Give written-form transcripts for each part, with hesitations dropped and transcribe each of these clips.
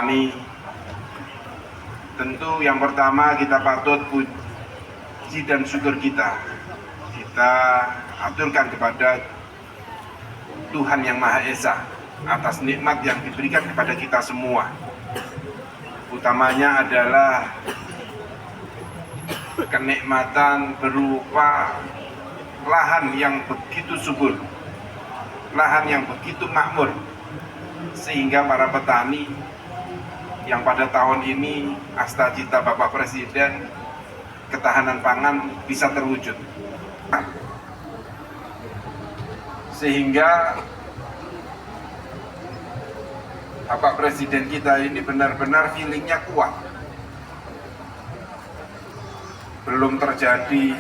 Kami tentu yang pertama kita patut puji dan syukur kita aturkan kepada Tuhan Yang Maha Esa atas nikmat yang diberikan kepada kita semua. Utamanya adalah kenikmatan berupa lahan yang begitu subur, lahan yang begitu makmur, sehingga para petani yang pada tahun ini asta cita Bapak Presiden ketahanan pangan bisa terwujud, sehingga Bapak Presiden kita ini benar-benar feelingnya kuat. Belum terjadi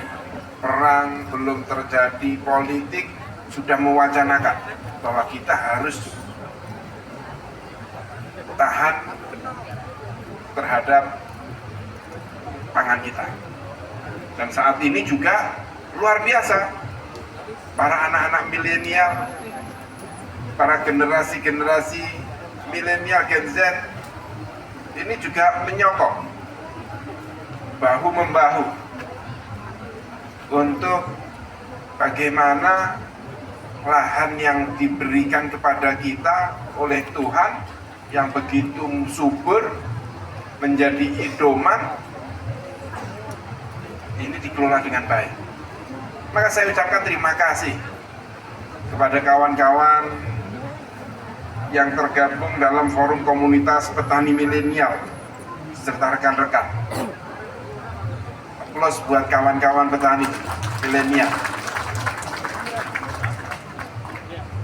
perang, belum terjadi politik, sudah mewacanakan bahwa kita harus tahan terhadap pangan kita. Dan saat ini juga luar biasa, para anak-anak milenial, para generasi milenial Gen Z ini juga menyokong bahu-membahu untuk bagaimana lahan yang diberikan kepada kita oleh Tuhan yang begitu subur menjadi idoman ini dikelola dengan baik. Maka saya ucapkan terima kasih kepada kawan-kawan yang tergabung dalam forum komunitas petani milenial serta rekan-rekan. Plus buat kawan-kawan petani milenial.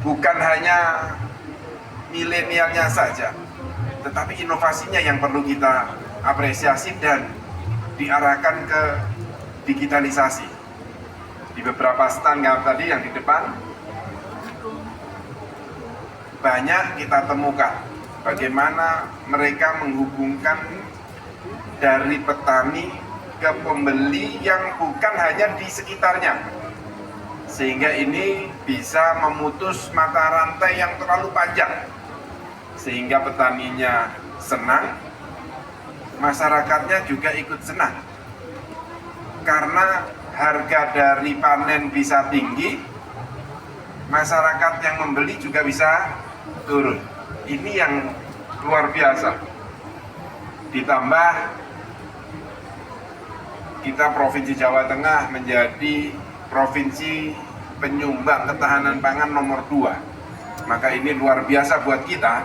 Bukan hanya milenialnya saja, tetapi inovasinya yang perlu kita apresiasi dan diarahkan ke digitalisasi. Di beberapa stand tadi yang di depan, banyak kita temukan bagaimana mereka menghubungkan dari petani ke pembeli yang bukan hanya di sekitarnya, sehingga ini bisa memutus mata rantai yang terlalu panjang, sehingga petaninya senang, masyarakatnya juga ikut senang karena harga dari panen bisa tinggi, masyarakat yang membeli juga bisa turun. Ini yang luar biasa. Ditambah kita Provinsi Jawa Tengah menjadi provinsi penyumbang ketahanan pangan nomor 2. Maka ini luar biasa buat kita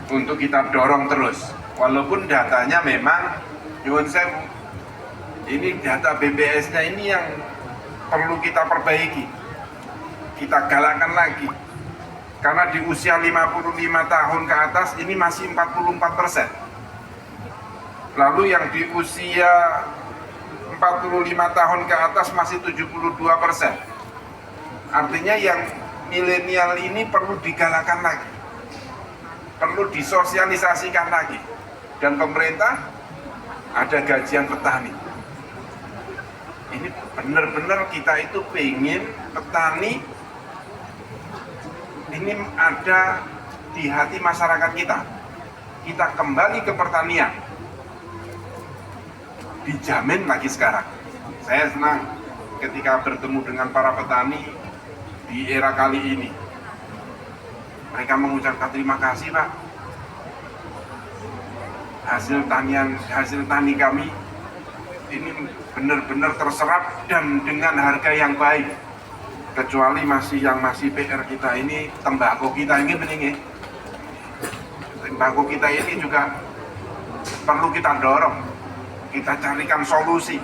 untuk kita dorong terus. Walaupun datanya memang nyuwun sewu, ini data BPS-nya ini yang perlu kita perbaiki, kita galakkan lagi. Karena di usia 55 tahun ke atas ini masih 44%. Lalu yang di usia 45 tahun ke atas masih 72%. Artinya yang milenial ini perlu digalakkan lagi, perlu disosialisasikan lagi. Dan pemerintah ada gajian petani. Ini benar-benar kita itu pengen petani ini ada di hati masyarakat kita. Kita kembali ke pertanian, dijamin lagi sekarang. Saya senang ketika bertemu dengan para petani di era kali ini. Mereka mengucapkan terima kasih, Pak. Hasil tani kami ini benar-benar terserap dan dengan harga yang baik. Kecuali yang masih PR kita ini, tembakau kita ini bening. Tembakau kita ini juga perlu kita dorong. Kita carikan solusi.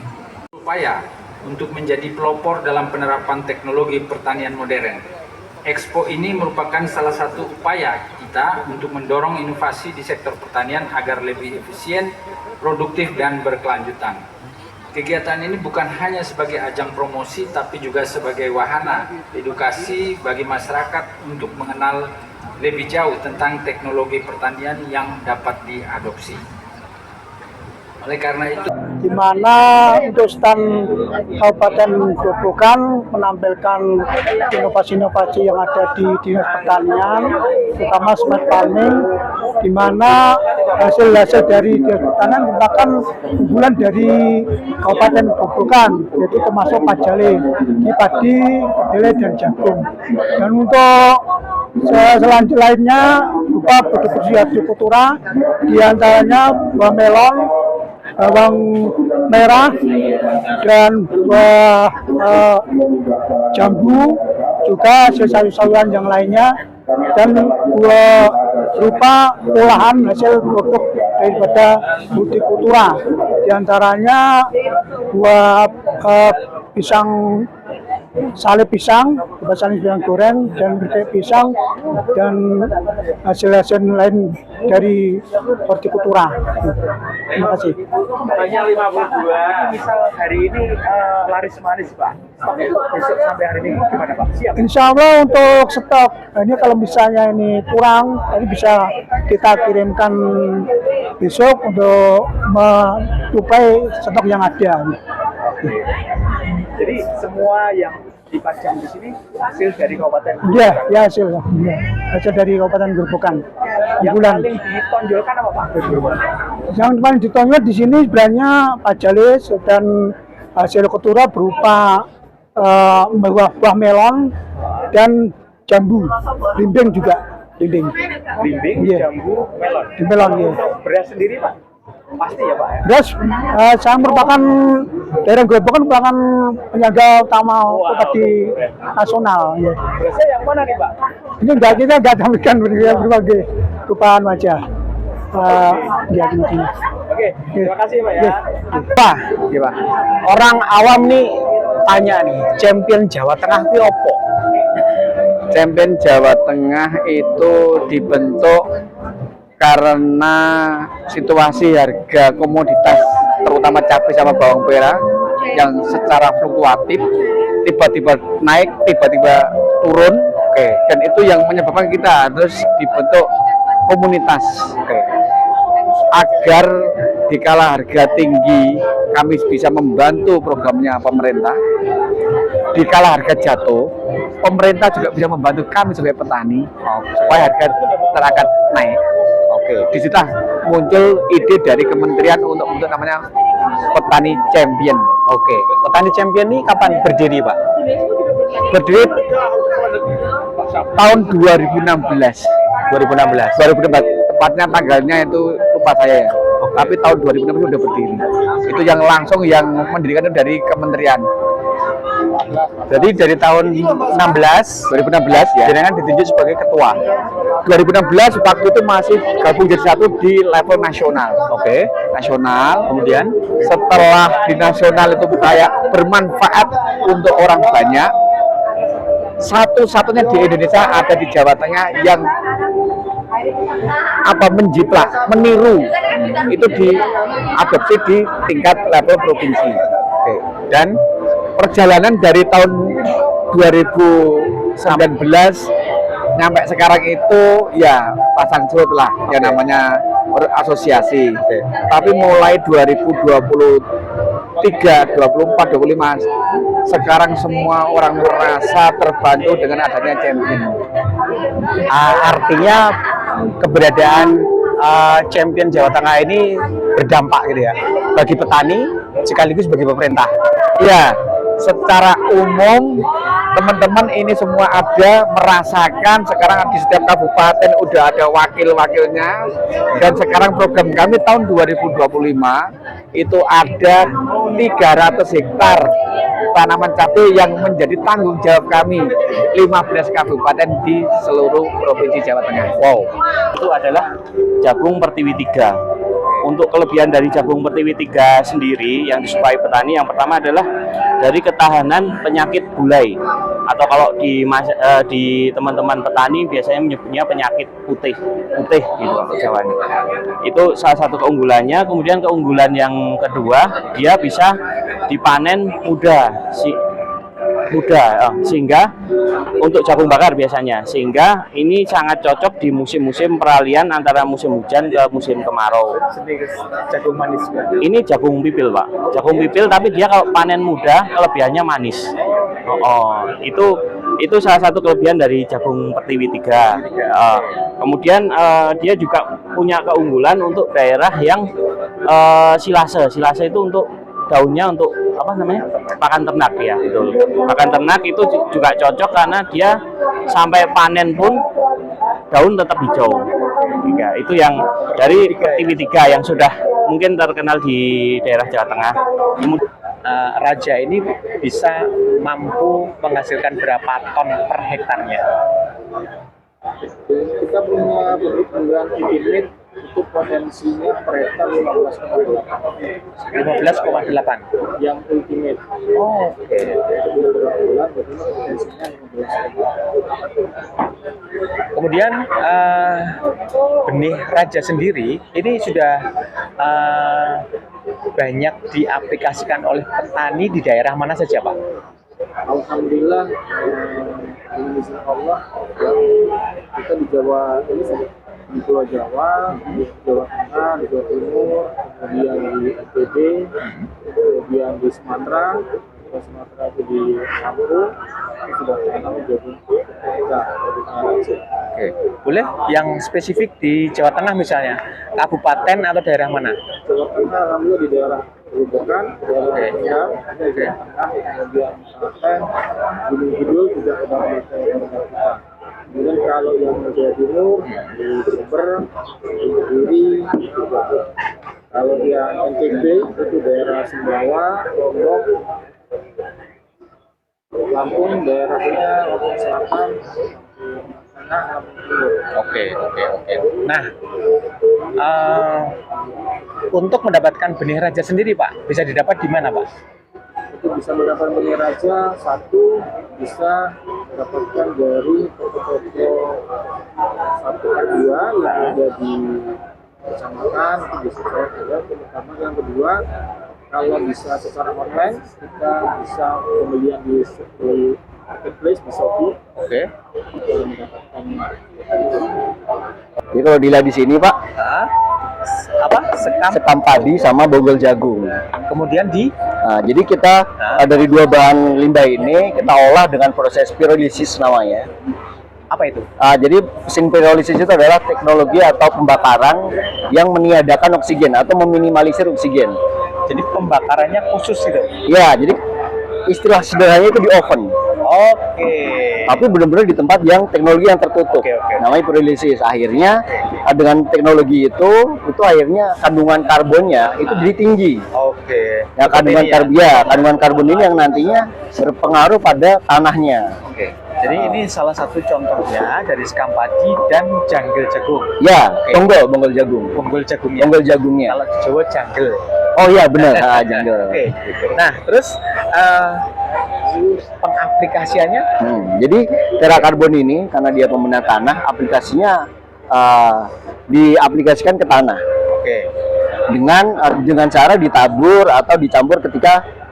Upaya untuk menjadi pelopor dalam penerapan teknologi pertanian modern. Expo ini merupakan salah satu upaya kita untuk mendorong inovasi di sektor pertanian agar lebih efisien, produktif, dan berkelanjutan. Kegiatan ini bukan hanya sebagai ajang promosi, tapi juga sebagai wahana edukasi bagi masyarakat untuk mengenal lebih jauh tentang teknologi pertanian yang dapat diadopsi. Oleh karena itu, di mana untuk stand Kabupaten Grobogan menampilkan inovasi-inovasi yang ada di Dinas Pertanian, terutama smart farming, di mana hasil-hasil dari Dinas Pertanian merupakan unggulan dari Kabupaten Grobogan, yaitu termasuk pajale, di padi, kedelai, dan jagung. Dan untuk selanjutnya lainnya berupa produksi hortikultura, diantaranya buah melon, bawang merah, dan buah jambu, juga hasil sayur-sayuran yang lainnya, dan buah berupa olahan hasil produk daripada hortikultura, diantaranya buah pisang, salib pisang, salib pisang goreng, dan keripik pisang, dan hasil-hasil lain dari hortikultura. Terima kasih. Banyak 52. Misal hari ini laris manis Pak. Stok besok sampai hari ini gimana Pak? Siap? Insya Allah untuk stok ini kalau misalnya ini kurang, ini bisa kita kirimkan besok untuk mencukupi stok yang ada. Jadi semua yang dipajang di sini hasil dari kabupaten. Iya, ya hasil. Ya. Hasil dari Kabupaten Grobogan. Yang Bulan. paling ditonjolkan apa Pak? Yang paling ditonjol di sini sebenarnya pajale dan hasil kultura berupa buah melon dan jambu, blimbing juga, blimbing. Blimbing, Iya. jambu, melon. Di melon ya. Beras sendiri Pak? Pasti ya Pak ya? Terus saya merupakan daerah Grobogan merupakan penyangga utama di nasional. Ya. Berasnya yang mana nih Pak? Ini kita nggak tampilkan berbagai rupaan wajah. Ya, ini. Oke, terima kasih Pak ya. Pak, ya Pak. Orang awam nih tanya nih, champion Jawa Tengah itu apa? Champion Jawa Tengah itu dibentuk karena situasi harga komoditas terutama cabai sama bawang merah yang secara fluktuatif tiba-tiba naik, tiba-tiba turun, dan itu yang menyebabkan kita harus dibentuk komunitas, agar dikala harga tinggi kami bisa membantu programnya pemerintah, dikala harga jatuh pemerintah juga bisa membantu kami sebagai petani supaya harga terangkat naik. Di situ muncul ide dari kementerian untuk namanya Petani Champion. Petani Champion ini kapan berdiri Pak? Berdiri tahun 2016. 2016. Tepatnya tanggalnya itu lupa saya ya. Tapi tahun 2016 sudah berdiri. Itu yang langsung yang mendirikan itu dari kementerian. Jadi dari tahun 2016 ya, jenengan ditunjuk sebagai ketua. 2016 waktu itu masih gabung jadi satu di level nasional. Nasional. Kemudian setelah di nasional itu kayak bermanfaat untuk orang banyak, satu-satunya di Indonesia ada di Jawa Tengah yang menjiplak, meniru, itu diadopsi di tingkat level provinsi. Dan perjalanan dari tahun 2019 sampai sekarang itu ya pasang surut lah yang namanya asosiasi. Tapi mulai 2023, 24, 25 sekarang semua orang merasa terbantu dengan adanya champion. Artinya keberadaan champion Jawa Tengah ini berdampak gitu ya bagi petani sekaligus bagi pemerintah. Ya, secara umum teman-teman ini semua ada merasakan sekarang di setiap kabupaten udah ada wakil-wakilnya, dan sekarang program kami tahun 2025 itu ada 300 hektar tanaman cabai yang menjadi tanggung jawab kami 15 kabupaten di seluruh provinsi Jawa Tengah. Itu adalah jagung Pertiwi 3. Untuk kelebihan dari jagung Pertiwi 3 sendiri yang disukai petani, yang pertama adalah dari ketahanan penyakit bulai, atau kalau di teman-teman petani biasanya menyebutnya penyakit putih gitu Jawa. Itu salah satu keunggulannya. Kemudian keunggulan yang kedua, dia bisa dipanen mudah. muda, sehingga untuk jagung bakar biasanya, sehingga ini sangat cocok di musim-musim peralihan antara musim hujan ke musim kemarau. Jenis jagung manis Pak. Ini jagung pipil, Pak. Jagung pipil, tapi dia kalau panen muda kelebihannya manis. Itu salah satu kelebihan dari jagung Pertiwi 3. Kemudian dia juga punya keunggulan untuk daerah yang silase. Silase itu untuk daunnya untuk apa namanya? Pakan ternak ya, betul. Pakan ternak itu juga cocok karena dia sampai panen pun daun tetap hijau. Itu yang dari Pertiwi 3 yang sudah mungkin terkenal di daerah Jawa Tengah. Raja ini bisa mampu menghasilkan berapa ton per hektarnya? Kita punya perhitungan limit itu potensinya per hektar 15,8 yang ultimate. Oke. Bulan potensinya 15,8. Kemudian benih raja sendiri ini sudah banyak diaplikasikan oleh petani di daerah mana saja, Pak? Alhamdulillah, dengan izin Allah, kita di Jawa ini di Pulau Jawa, di Jawa Tengah, di Jawa Timur, kemudian di NTB, kemudian di Sumatera itu di Lampung, itu sudah tanam jagung. Oke, boleh yang spesifik di Jawa Tengah misalnya, kabupaten atau daerah mana? Jawa Tengah, alhamdulillah di daerah Gerobokan, daerah Kendal, daerah Tengah, kemudian Klaten, Gunung Kidul juga ada kita. Kemudian kalau yang Jawa Timur di Jember, di Kediri, juga. Kalau yang NTB itu daerah Sumbawa, Lombok, Lampung, daerahnya Lampung Selatan, Tengah, Lampung Timur. Oke. Nah, untuk mendapatkan benih raja sendiri, Pak, bisa didapat di mana, Pak? Itu bisa mendapat benih raja, satu bisa mendapatkan dari toko-toko 1 2 yang ada di kecamatan, itu bisa saya ada. Terutama yang kedua, kalau bisa secara online, kita bisa pembelian di marketplace di Shopee. Oke. Kita mendapatkan Jadi kalau dilihat di sini Pak, Apa? sekam padi sama bonggol jagung. Kemudian Nah, jadi kita dari dua bahan limbah ini kita olah dengan proses pirolisis namanya. apa itu? Jadi mesin pirolisis itu adalah teknologi atau pembakaran yang meniadakan oksigen atau meminimalisir oksigen. Jadi pembakarannya khusus gitu. Ya, jadi istilah sederhananya itu di oven. Oke. Tapi benar-benar di tempat yang teknologi yang tertutup. Oke. Namanya pirolisis. Akhirnya dengan teknologi itu akhirnya kandungan karbonnya itu jadi tinggi. Oke. Ya, kandungan karbon ini yang nantinya berpengaruh pada tanahnya. Oke. Jadi ini salah satu contohnya dari sekam padi dan janggel jagung. Ya, bonggol jagung. Bonggol jagungnya. Bonggol jagungnya. Kalau di Jawa janggel. Oh iya benar, janggel. Oke. Nah, terus pengaplikasiannya? Jadi terakarbon ini karena dia pembenar tanah, aplikasinya diaplikasikan ke tanah. Oke. Dengan cara ditabur atau dicampur ketika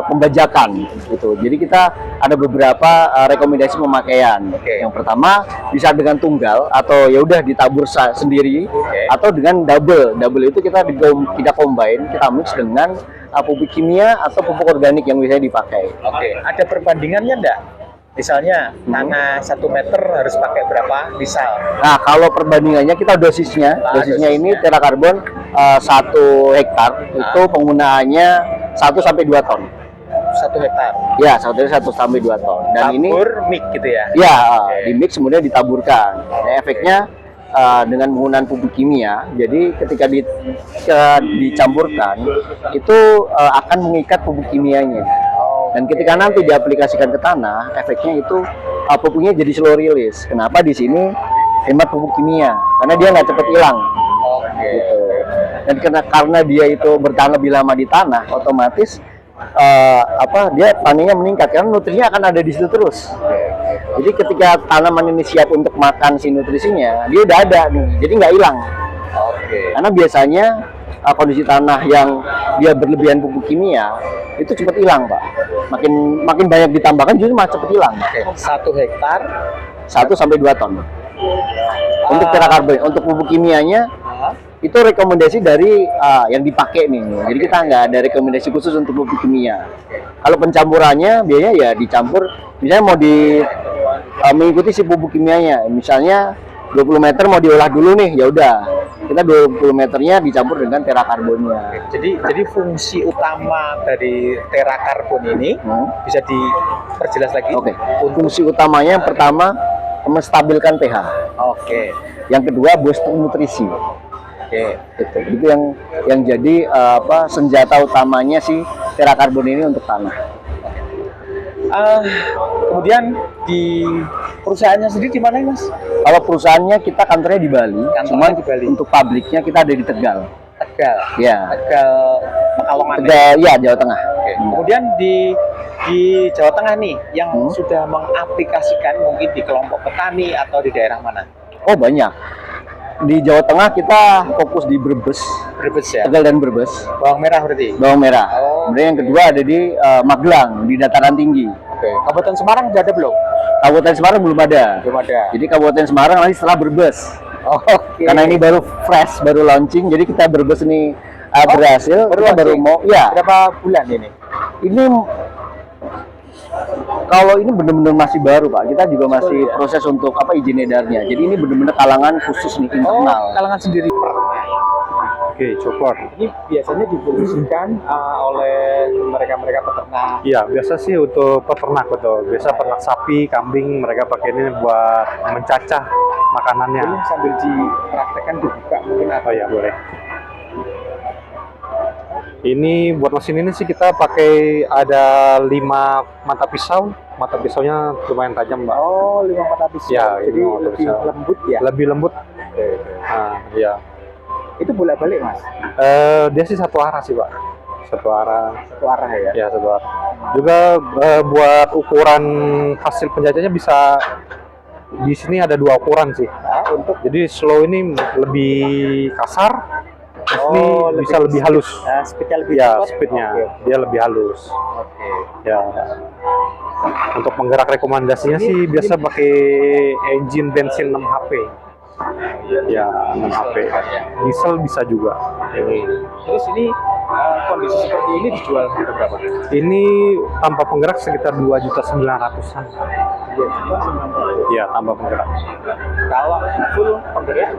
pembajakan gitu. Jadi kita ada beberapa rekomendasi pemakaian. Yang pertama bisa dengan tunggal atau ya udah ditabur sendiri atau dengan double. Double itu kita combine, kita mix dengan pupuk kimia atau pupuk organik yang bisa dipakai. Oke. Ada perbandingannya enggak? Misalnya tanah 1 meter harus pakai berapa misal? Nah, kalau perbandingannya kita dosisnya ini terakarbon 1 hektar itu penggunaannya 1 sampai 2 ton. 1 hektar. Ya, 1 sampai 2 ton. Dan tabur mix gitu ya? Ya, di mix kemudian ditaburkan. Nah, efeknya dengan penggunaan pupuk kimia, jadi ketika dicampurkan itu akan mengikat pupuk kimianya. Dan ketika nanti diaplikasikan ke tanah, efeknya itu pupuknya jadi slow release. Kenapa di sini hemat pupuk kimia? Karena dia nggak cepat hilang. Gitu. Dan karena dia itu bertahan lebih lama di tanah, otomatis dia panennya meningkat karena nutrisinya akan ada di situ terus. Jadi ketika tanaman ini siap untuk makan si nutrisinya, dia udah ada nih, jadi nggak hilang. Karena biasanya kondisi tanah yang dia berlebihan pupuk kimia itu cepat hilang, Pak. Makin banyak ditambahkan justru malah cepat hilang. 1 hektar 1 sampai 2 ton. Untuk terakarbon, untuk pupuk kimianya itu rekomendasi dari yang dipakai nih. Jadi kita nggak ada rekomendasi khusus untuk pupuk kimia. Kalau pencampurannya biasanya ya dicampur, misalnya mau mengikuti si pupuk kimianya. Misalnya 20 meter mau diolah dulu nih, ya udah kita 20 meternya dicampur dengan terakarbonnya. Jadi fungsi utama dari terakarbon ini bisa diperjelas lagi? Oke. Fungsi utamanya yang pertama menstabilkan pH. Oke. Yang kedua booster nutrisi. Oke. Itu yang jadi senjata utamanya si terakarbon ini untuk tanah. Kemudian di perusahaannya sendiri di mana, Mas? Kalau perusahaannya kita kantornya di Bali, cuman di Bali. untuk pabriknya kita ada di Tegal. Tegal. Ya. Tegal Pekalongan. Tegal, ya Jawa Tengah. Oke. Kemudian di Jawa Tengah nih yang sudah mengaplikasikan mungkin di kelompok petani atau di daerah mana? Oh banyak. Di Jawa Tengah kita fokus di Brebes, Ya. Tegal dan Brebes. Bawang merah berarti. Bawang merah. Oh. Kemudian yang kedua ada di Magelang di dataran tinggi. Oke. Kabupaten Semarang udah ada belum? Kabupaten Semarang belum ada. Belum ada. Jadi Kabupaten Semarang nanti setelah Brebes. Oke. Karena ini baru fresh, baru launching, jadi kita Brebes ini berhasil. Kita baru mau, ya. Berapa bulan ini? Ini kalau ini benar-benar masih baru, Pak. Kita juga masih proses untuk izin edarnya. Jadi ini benar-benar kalangan khusus nih internal. Kalangan sendiri. Oke, cokor. Ini biasanya diproduksikan oleh mereka-mereka peternak. Iya, biasa sih untuk peternak betul. Biasa peternak sapi, kambing, mereka pakai ini buat mencacah makanannya. Ini sambil dipraktekkan dibuka mungkin Oh ya, boleh. Ini buat mesin ini sih kita pakai ada 5 mata pisau. Mata pisaunya lumayan tajam, Mbak. Oh, 5 mata pisau. Ya, jadi ini mata lebih pisau. lembut ya. Lebih lembut. Ya. Itu bolak-balik, Mas. Dia sih satu arah sih, Pak. Satu arah. Satu arah ya. Ya, satu arah. Juga buat ukuran hasil penjajahnya bisa di sini ada 2 ukuran sih. Nah, untuk Jadi slow ini lebih kasar, ini bisa lebih halus. speednya lebih Ya, cepat. speednya Oke. dia lebih halus. Oke. Ya. Untuk penggerak rekomendasinya sih biasa pakai engine bensin 6 HP. Ya, 6 HP. Diesel bisa juga. Terus ini kondisi seperti ini dijual harga berapa? Ini tanpa penggerak sekitar 2.900.000-an. Ya, tanpa penggerak. Kalau full penggerak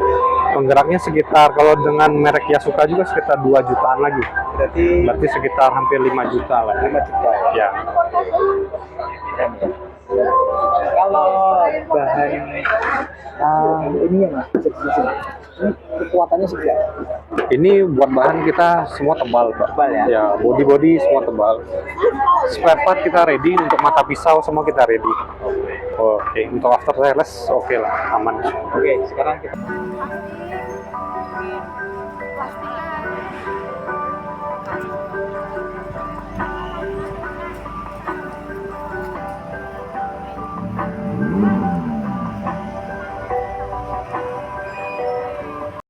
Penggeraknya sekitar, kalau dengan merek Yasuka juga sekitar 2 jutaan lagi. berarti Sekitar hampir 5 juta lah. 5 juta. Ya. Keren ya. Kalau bahan ini ya, Mas, ini kekuatannya seperti apa? Ini buat bahan kita semua tebal, Pak. Tebal ya? Ya, body semua tebal. Spare part kita ready, untuk mata pisau semua kita ready. Oke, untuk after sales oke lah, aman. Oke, sekarang kita